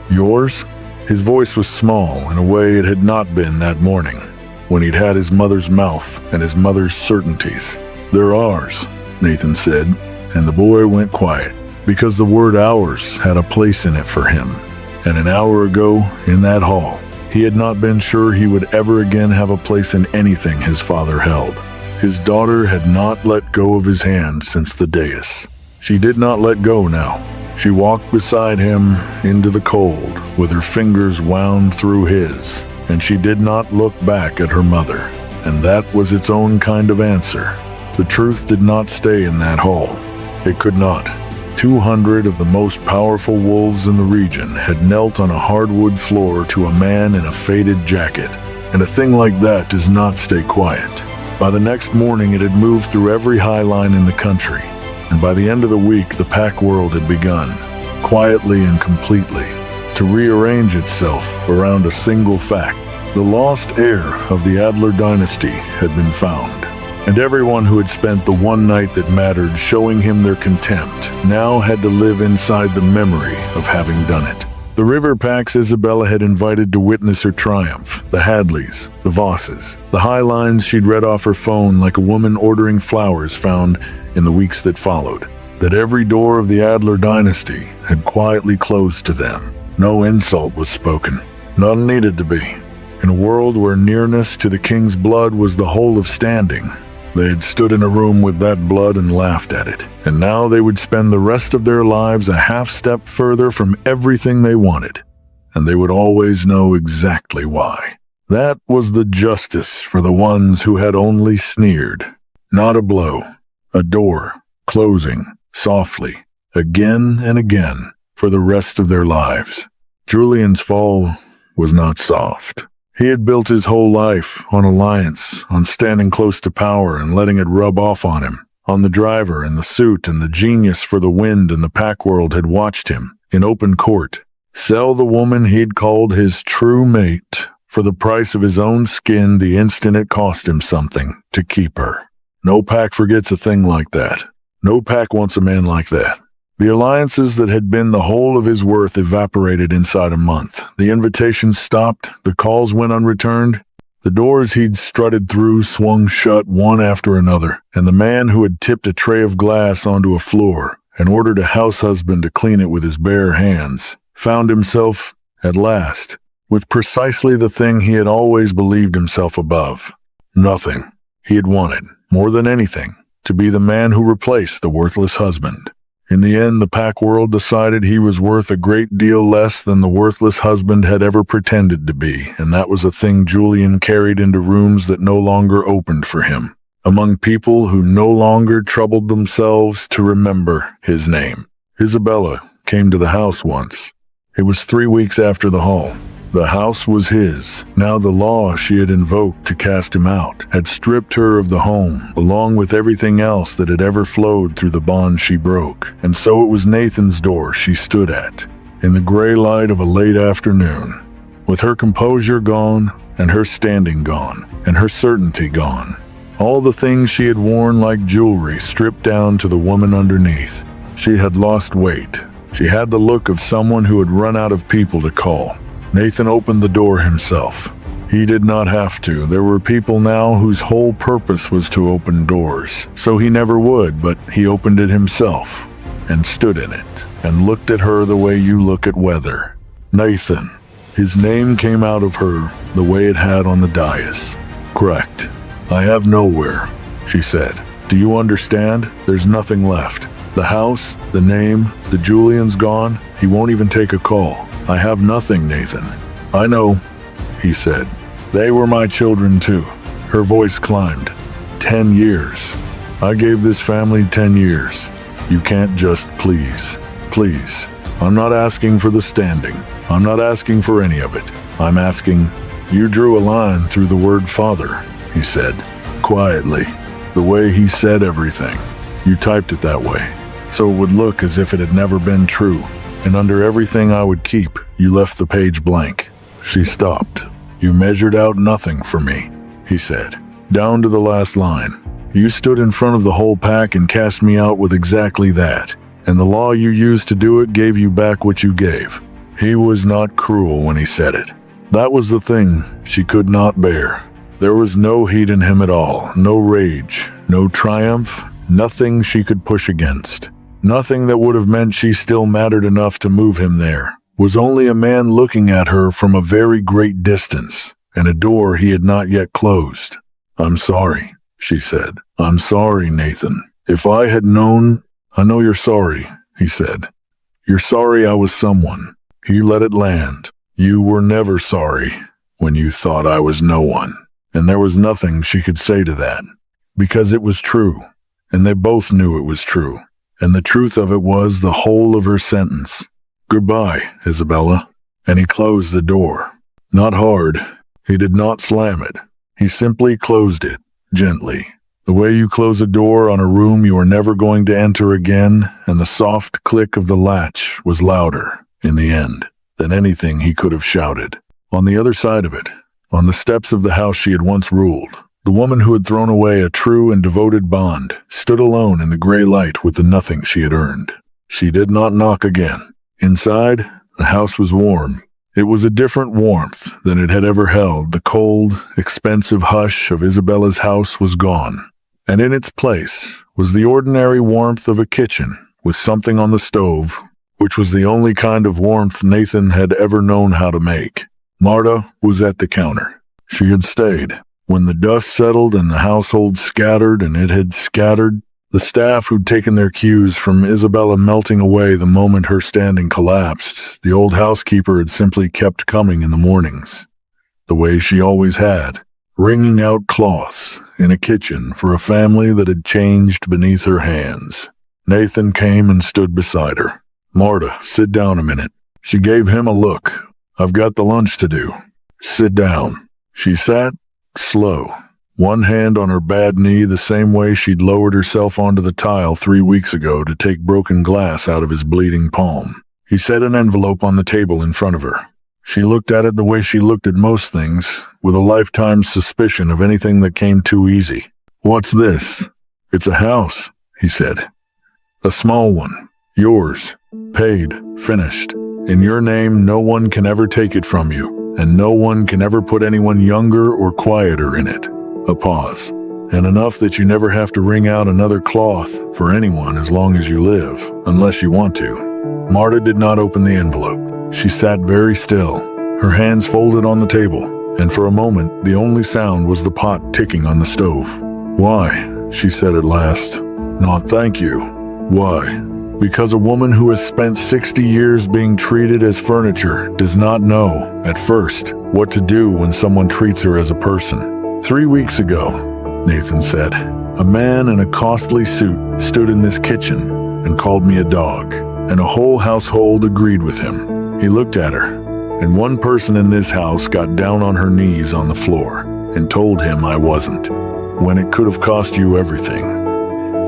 yours? His voice was small in a way it had not been that morning, when he'd had his mother's mouth and his mother's certainties. They're ours, Nathan said, and the boy went quiet, because the word ours had a place in it for him. And an hour ago, in that hall, he had not been sure he would ever again have a place in anything his father held. His daughter had not let go of his hand since the dais. She did not let go now. She walked beside him into the cold, with her fingers wound through his, and she did not look back at her mother. And that was its own kind of answer. The truth did not stay in that hall. It could not. 200 of the most powerful wolves in the region had knelt on a hardwood floor to a man in a faded jacket. And a thing like that does not stay quiet. By the next morning, it had moved through every high line in the country. And by the end of the week, the pack world had begun, quietly and completely, to rearrange itself around a single fact. The lost heir of the Adler Dynasty had been found, and everyone who had spent the one night that mattered showing him their contempt now had to live inside the memory of having done it. The river packs Isabella had invited to witness her triumph, the Hadleys, the Vosses, the high lines she'd read off her phone like a woman ordering flowers found in the weeks that followed, that every door of the Adler Dynasty had quietly closed to them. No insult was spoken. None needed to be. In a world where nearness to the king's blood was the whole of standing, they had stood in a room with that blood and laughed at it. And now they would spend the rest of their lives a half step further from everything they wanted. And they would always know exactly why. That was the justice for the ones who had only sneered. Not a blow. A door, closing, softly, again and again, for the rest of their lives. Julian's fall was not soft. He had built his whole life on alliance, on standing close to power and letting it rub off on him, on the driver and the suit and the genius for the wind, and the pack world had watched him, in open court, sell the woman he'd called his true mate for the price of his own skin the instant it cost him something to keep her. No pack forgets a thing like that. No pack wants a man like that. The alliances that had been the whole of his worth evaporated inside a month. The invitations stopped, the calls went unreturned, the doors he'd strutted through swung shut one after another, and the man who had tipped a tray of glass onto a floor and ordered a house husband to clean it with his bare hands found himself, at last, with precisely the thing he had always believed himself above. Nothing. He had wanted, more than anything, to be the man who replaced the worthless husband. In the end, the pack world decided he was worth a great deal less than the worthless husband had ever pretended to be, and that was a thing Julian carried into rooms that no longer opened for him, among people who no longer troubled themselves to remember his name. Isabella came to the house once. It was 3 weeks after the haul. The house was his. Now the law she had invoked to cast him out had stripped her of the home, along with everything else that had ever flowed through the bond she broke. And so it was Nathan's door she stood at, in the gray light of a late afternoon, with her composure gone, and her standing gone, and her certainty gone. All the things she had worn like jewelry stripped down to the woman underneath. She had lost weight. She had the look of someone who had run out of people to call. Nathan opened the door himself. He did not have to. There were people now whose whole purpose was to open doors. So he never would, but he opened it himself, and stood in it, and looked at her the way you look at weather. Nathan. His name came out of her the way it had on the dais. Correct. I have nowhere, she said. Do you understand? There's nothing left. The house, the name, the Julian's gone. He won't even take a call. I have nothing, Nathan. I know, he said. They were my children too. Her voice climbed. 10 years. I gave this family 10 years. You can't just please. Please. I'm not asking for the standing. I'm not asking for any of it. I'm asking, you drew a line through the word father, he said, quietly, the way he said everything. You typed it that way, so it would look as if it had never been true. And under everything I would keep, you left the page blank. She stopped. You measured out nothing for me, he said, down to the last line. You stood in front of the whole pack and cast me out with exactly that. And the law you used to do it gave you back what you gave. He was not cruel when he said it. That was the thing she could not bear. There was no heat in him at all, no rage, no triumph, nothing she could push against. Nothing that would have meant she still mattered enough to move him there. Was only a man looking at her from a very great distance, and a door he had not yet closed. I'm sorry, she said. I'm sorry, Nathan. If I had known... I know you're sorry, he said. You're sorry I was someone. He let it land. You were never sorry when you thought I was no one. And there was nothing she could say to that, because it was true, and they both knew it was true. And the truth of it was the whole of her sentence. "Goodbye, Isabella." And he closed the door. Not hard. He did not slam it. He simply closed it, gently. The way you close a door on a room you are never going to enter again, and the soft click of the latch was louder, in the end, than anything he could have shouted. On the other side of it, on the steps of the house she had once ruled, the woman who had thrown away a true and devoted bond stood alone in the gray light with the nothing she had earned. She did not knock again. Inside, the house was warm. It was a different warmth than it had ever held. The cold, expensive hush of Isabella's house was gone, and in its place was the ordinary warmth of a kitchen with something on the stove, which was the only kind of warmth Nathan had ever known how to make. Marta was at the counter. She had stayed. When the dust settled and the household scattered, and it had scattered, the staff who'd taken their cues from Isabella melting away the moment her standing collapsed, the old housekeeper had simply kept coming in the mornings, the way she always had, wringing out cloths in a kitchen for a family that had changed beneath her hands. Nathan came and stood beside her. "Marta, sit down a minute." She gave him a look. "I've got the lunch to do. Sit down." She sat, slow, one hand on her bad knee the same way she'd lowered herself onto the tile 3 weeks ago to take broken glass out of his bleeding palm. He set an envelope on the table in front of her. She looked at it the way she looked at most things, with a lifetime's suspicion of anything that came too easy. "What's this?" "It's a house," he said. "A small one. Yours. Paid. Finished. In your name, no one can ever take it from you, and no one can ever put anyone younger or quieter in it." A pause. "And enough that you never have to wring out another cloth for anyone as long as you live, unless you want to." Marta did not open the envelope. She sat very still, her hands folded on the table, and for a moment the only sound was the pot ticking on the stove. "Why?" she said at last. "Not thank you." "Why?" "Because a woman who has spent 60 years being treated as furniture does not know, at first, what to do when someone treats her as a person. 3 weeks ago," Nathan said, "a man in a costly suit stood in this kitchen and called me a dog, and a whole household agreed with him." He looked at her, and one person in this house got down on her knees on the floor and told him I wasn't, when it could have cost you everything.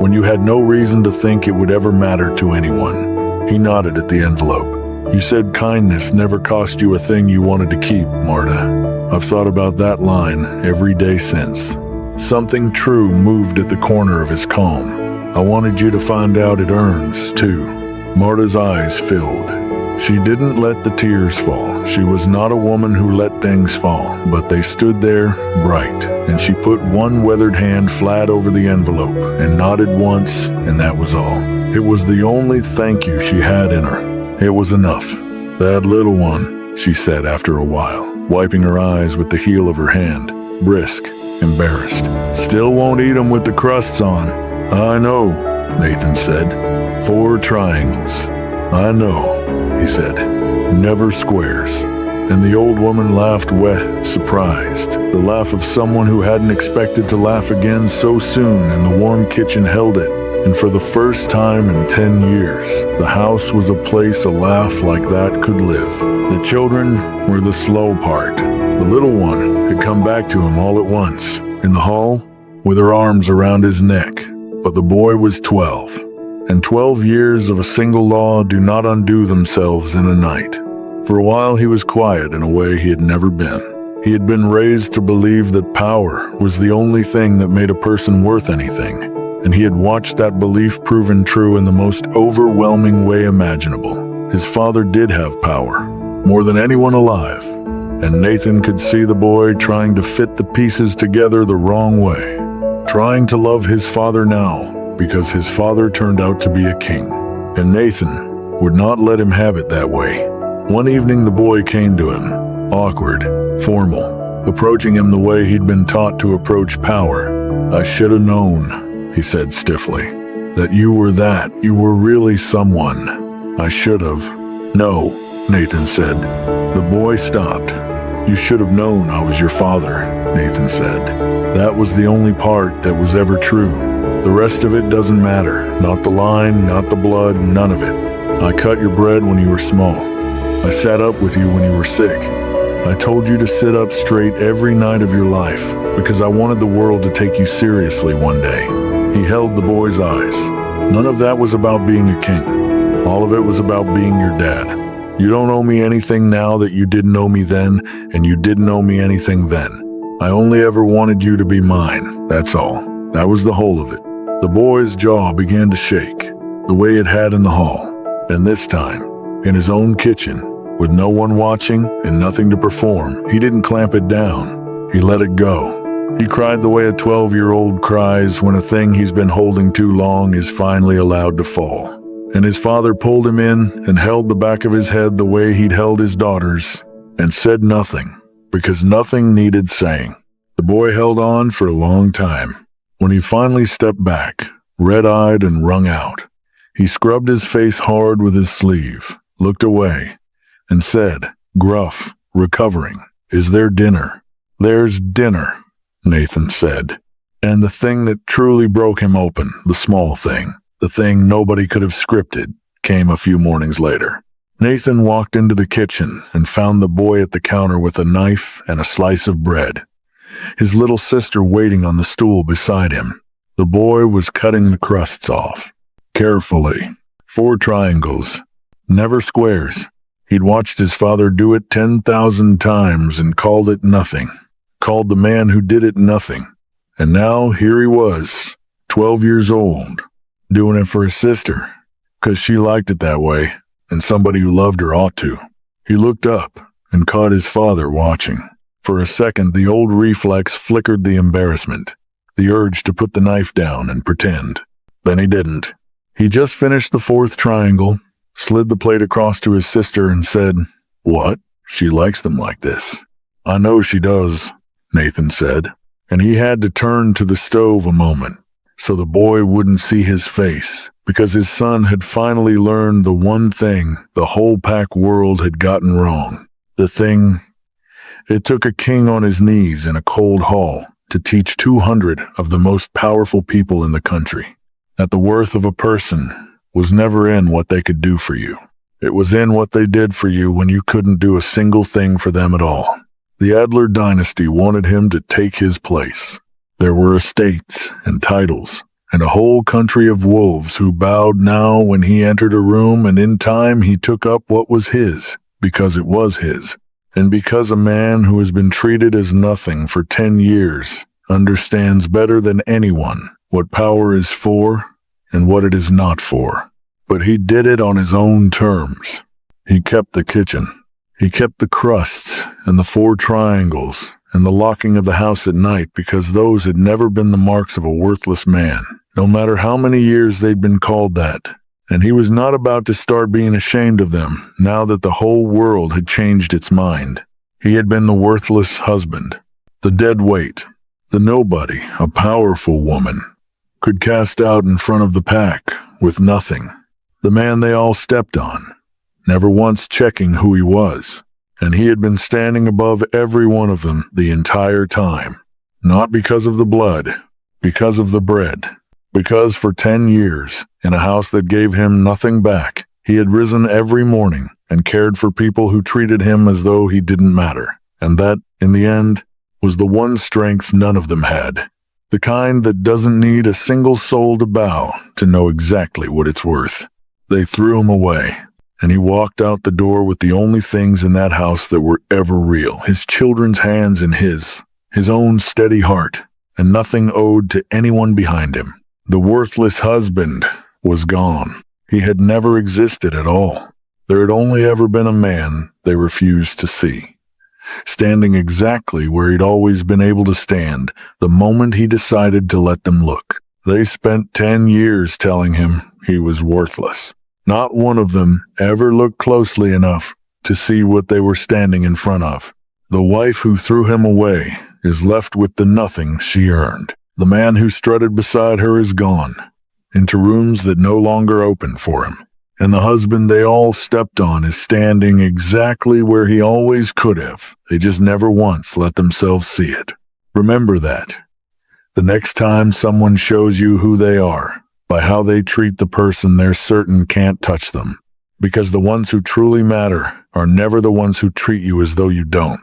When you had no reason to think it would ever matter to anyone. He nodded at the envelope. "You said kindness never cost you a thing you wanted to keep, Marta. I've thought about that line every day since." Something true moved at the corner of his calm. "I wanted you to find out it earns, too." Marta's eyes filled. She didn't let the tears fall. She was not a woman who let things fall, but they stood there, bright, and she put one weathered hand flat over the envelope and nodded once, and that was all. It was the only thank you she had in her. It was enough. "That little one," she said after a while, wiping her eyes with the heel of her hand, brisk, embarrassed. "Still won't eat 'em with the crusts on." "I know," Nathan said. "4 triangles." "I know," he said. "Never squares." And the old woman laughed wet, surprised. The laugh of someone who hadn't expected to laugh again so soon, and the warm kitchen held it. And for the first time in 10 years, the house was a place a laugh like that could live. The children were the slow part. The little one had come back to him all at once, in the hall, with her arms around his neck. But the boy was 12. And 12 years of a single law do not undo themselves in a night. For a while he was quiet in a way he had never been. He had been raised to believe that power was the only thing that made a person worth anything, and he had watched that belief proven true in the most overwhelming way imaginable. His father did have power, more than anyone alive, and Nathan could see the boy trying to fit the pieces together the wrong way, trying to love his father now, because his father turned out to be a king, and Nathan would not let him have it that way. One evening the boy came to him, awkward, formal, approaching him the way he'd been taught to approach power. "I should have known," he said stiffly, "that you were that. You were really someone. I should have." "No," Nathan said. The boy stopped. "You should have known I was your father," Nathan said. "That was the only part that was ever true. The rest of it doesn't matter. Not the line, not the blood, none of it. I cut your bread when you were small. I sat up with you when you were sick. I told you to sit up straight every night of your life because I wanted the world to take you seriously one day. He held the boy's eyes. None of that was about being a king. All of it was about being your dad. You don't owe me anything now that you didn't owe me then, and you didn't owe me anything then. I only ever wanted you to be mine, that's all. That was the whole of it. The boy's jaw began to shake, the way it had in the hall. And this time, in his own kitchen, with no one watching and nothing to perform, he didn't clamp it down. He let it go. He cried the way a 12-year-old cries when a thing he's been holding too long is finally allowed to fall. And his father pulled him in and held the back of his head the way he'd held his daughter's and said nothing, because nothing needed saying. The boy held on for a long time. When he finally stepped back, red-eyed and wrung out, he scrubbed his face hard with his sleeve, looked away, and said, gruff, recovering, "Is there dinner?" "There's dinner," Nathan said. And the thing that truly broke him open, the small thing, the thing nobody could have scripted, came a few mornings later. Nathan walked into the kitchen and found the boy at the counter with a knife and a slice of bread. His little sister waiting on the stool beside him. The boy was cutting the crusts off. Carefully. 4 triangles. Never squares. He'd watched his father do it 10,000 times and called it nothing. Called the man who did it nothing. And now here he was, 12 years old, doing it for his sister, 'cause she liked it that way, and somebody who loved her ought to. He looked up and caught his father watching. For a second, the old reflex flickered the embarrassment, the urge to put the knife down and pretend. Then he didn't. He just finished the 4th triangle, slid the plate across to his sister and said, "What? She likes them like this." "I know she does," Nathan said, and he had to turn to the stove a moment so the boy wouldn't see his face, because his son had finally learned the one thing the whole pack world had gotten wrong. The thing. It took a king on his knees in a cold hall to teach 200 of the most powerful people in the country that the worth of a person was never in what they could do for you. It was in what they did for you when you couldn't do a single thing for them at all. The Adler dynasty wanted him to take his place. There were estates and titles, and a whole country of wolves who bowed now when he entered a room, and in time he took up what was his, because it was his. And because a man who has been treated as nothing for 10 years understands better than anyone what power is for and what it is not for. But he did it on his own terms. He kept the kitchen. He kept the crusts and the 4 triangles and the locking of the house at night, because those had never been the marks of a worthless man, no matter how many years they'd been called that. And he was not about to start being ashamed of them now that the whole world had changed its mind. He had been the worthless husband, the dead weight, the nobody a powerful woman could cast out in front of the pack with nothing, the man they all stepped on, never once checking who he was. And he had been standing above every one of them the entire time, not because of the blood, because of the bread. Because for 10 years, in a house that gave him nothing back, he had risen every morning and cared for people who treated him as though he didn't matter. And that, in the end, was the one strength none of them had. The kind that doesn't need a single soul to bow to know exactly what it's worth. They threw him away, and he walked out the door with the only things in that house that were ever real, his children's hands in his own steady heart, and nothing owed to anyone behind him. The worthless husband was gone. He had never existed at all. There had only ever been a man they refused to see, standing exactly where he'd always been able to stand the moment he decided to let them look. They spent 10 years telling him he was worthless. Not one of them ever looked closely enough to see what they were standing in front of. The wife who threw him away is left with the nothing she earned. The man who strutted beside her is gone, into rooms that no longer open for him. And the husband they all stepped on is standing exactly where he always could have. They just never once let themselves see it. Remember that. The next time someone shows you who they are, by how they treat the person they're certain can't touch them. Because the ones who truly matter are never the ones who treat you as though you don't.